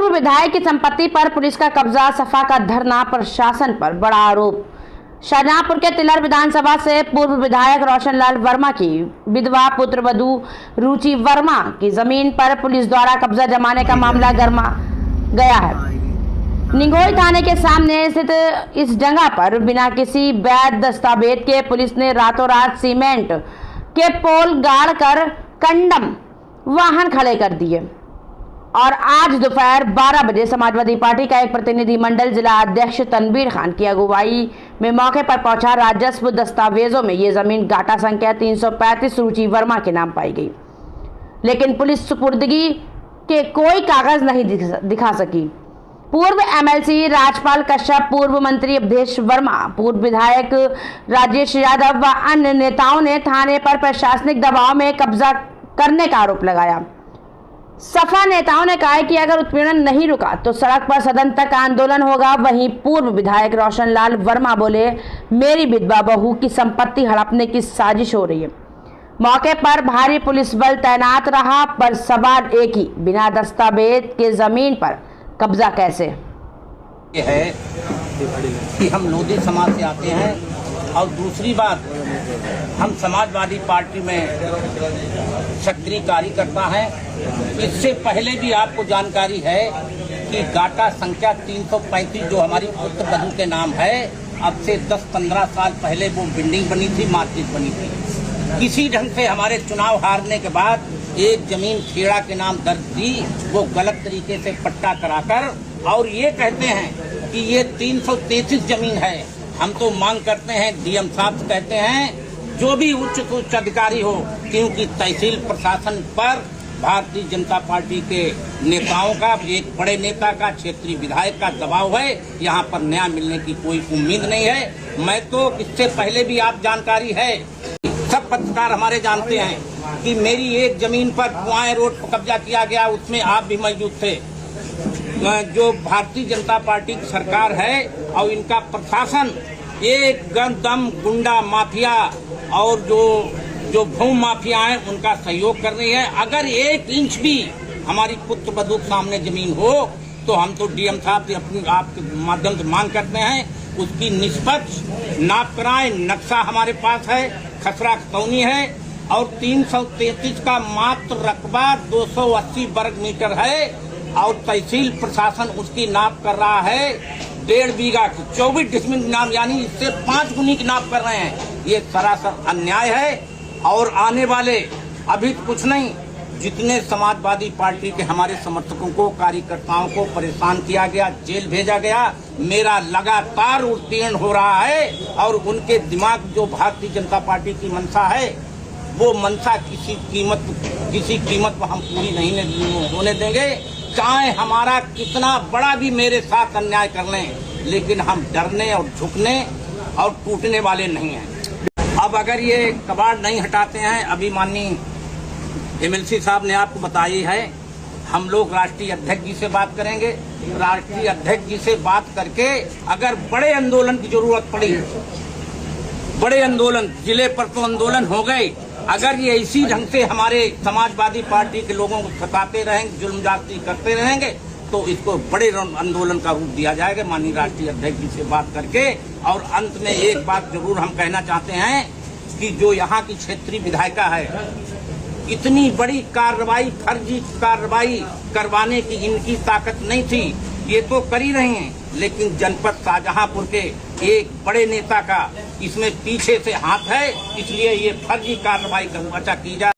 पूर्व विधायक की संपत्ति पर पुलिस का कब्जा, सफा का धरना, प्रशासन पर बड़ा आरोप। शाहजहांपुर के तिलर विधानसभा से पूर्व विधायक रोशनलाल वर्मा की विधवा पुत्रवधू रुचि वर्मा की जमीन पर पुलिस द्वारा कब्जा जमाने का मामला गर्मा गया है। निगोई थाने के सामने स्थित इस जगह पर बिना किसी वैध दस्तावेज के पुलिस ने रातों रात सीमेंट के पोल गाड़ कर कंडम वाहन खड़े कर दिए और आज दोपहर 12 बजे समाजवादी पार्टी का एक प्रतिनिधिमंडल जिला अध्यक्ष तनवीर खान की अगुवाई में मौके पर पहुंचा। राजस्व दस्तावेजों में ये जमीन गाटा संख्या 335 रुचि वर्मा के नाम पाई गई, लेकिन पुलिस सुपुर्दगी के कोई कागज नहीं दिखा सकी। पूर्व एमएलसी राजपाल कश्यप, पूर्व मंत्री अवधेश वर्मा, पूर्व विधायक राजेश यादव व अन्य नेताओं ने थाने पर प्रशासनिक दबाव में कब्जा करने का आरोप लगाया। सपा नेताओं ने कहा कि अगर उत्पीड़न नहीं रुका तो सड़क पर सदन तक आंदोलन होगा। वहीं पूर्व विधायक रोशनलाल वर्मा बोले, मेरी विधवा बहू की संपत्ति हड़पने की साजिश हो रही है। मौके पर भारी पुलिस बल तैनात रहा, पर सवाल एक ही, बिना दस्तावेज के जमीन पर कब्जा कैसे? ये है कि हम लोधी समाज से आते हैं और दूसरी बात, हम समाजवादी पार्टी में सक्रिय कार्यकर्ता हैं। इससे पहले भी आपको जानकारी है कि गाटा संख्या 335 जो हमारी पुत्रवधू के नाम है, अब से 10-15 साल पहले वो बिल्डिंग बनी थी, मार्केट बनी थी। किसी ढंग से हमारे चुनाव हारने के बाद एक जमीन खेड़ा के नाम दर्ज थी, वो गलत तरीके से पट्टा कराकर और ये कहते हैं कि ये 333 जमीन है। हम तो मांग करते हैं, डीएम साहब कहते हैं जो भी उच्च अधिकारी हो, क्योंकि तहसील प्रशासन पर भारतीय जनता पार्टी के नेताओं का, एक बड़े नेता का, क्षेत्रीय विधायक का दबाव है। यहाँ पर न्याय मिलने की कोई उम्मीद नहीं है। मैं तो इससे पहले भी आप जानकारी है, सब पत्रकार हमारे जानते हैं कि मेरी एक जमीन पर कुआं रोड पर कब्जा किया गया, उसमें आप भी मौजूद थे। जो भारतीय जनता पार्टी की सरकार है और इनका प्रशासन एक दम गुंडा माफिया और जो भूमि माफिया है उनका सहयोग कर रही है। अगर 1 इंच भी हमारी पुत्रवधू के सामने जमीन हो तो हम तो डीएम साहब से अपनी आपके माध्यम से मांग करते हैं, उसकी निष्पक्ष नाप कराएं। नक्शा हमारे पास है, खसरा खतौनी है और 333 का मात्र रकबा 280 वर्ग मीटर है और तहसील प्रशासन उसकी नाप कर रहा है 1.5 बीघा की 24 डिसमिल नाम, यानी इससे 5 गुनी की नाप कर रहे हैं। ये सरासर अन्याय है और आने वाले अभी कुछ नहीं, जितने समाजवादी पार्टी के हमारे समर्थकों को, कार्यकर्ताओं को परेशान किया गया, जेल भेजा गया, मेरा लगातार उत्तीर्ण हो रहा है और उनके दिमाग जो भारतीय जनता पार्टी की मंशा है, वो मंशा किसी कीमत पर हम पूरी नहीं होने देंगे। चाहे हमारा कितना बड़ा भी मेरे साथ अन्याय कर लें, लेकिन हम डरने और झुकने और टूटने वाले नहीं हैं। अब अगर ये कबाड़ नहीं हटाते हैं, अभी माननीय एमएलसी साहब ने आपको बताई है, हम लोग राष्ट्रीय अध्यक्ष जी से बात करेंगे। राष्ट्रीय अध्यक्ष जी से बात करके अगर बड़े आंदोलन की जरूरत पड़ी, बड़े आंदोलन, जिले पर तो आंदोलन हो गए, अगर ये इसी ढंग से हमारे समाजवादी पार्टी के लोगों को सताते रहेंगे, जुल्म जाती करते रहेंगे, तो इसको बड़े आंदोलन का रूप दिया जाएगा माननीय राष्ट्रीय अध्यक्ष जी से बात करके। और अंत में एक बात जरूर हम कहना चाहते हैं कि जो यहाँ की क्षेत्रीय विधायिका है, इतनी बड़ी कार्रवाई, फर्जी कार्रवाई करवाने की इनकी ताकत नहीं थी, ये तो कर ही रहे हैं, लेकिन जनपद शाहजहांपुर के एक बड़े नेता का इसमें पीछे से हाथ है, इसलिए ये फर्जी कार्रवाई अच्छा की जा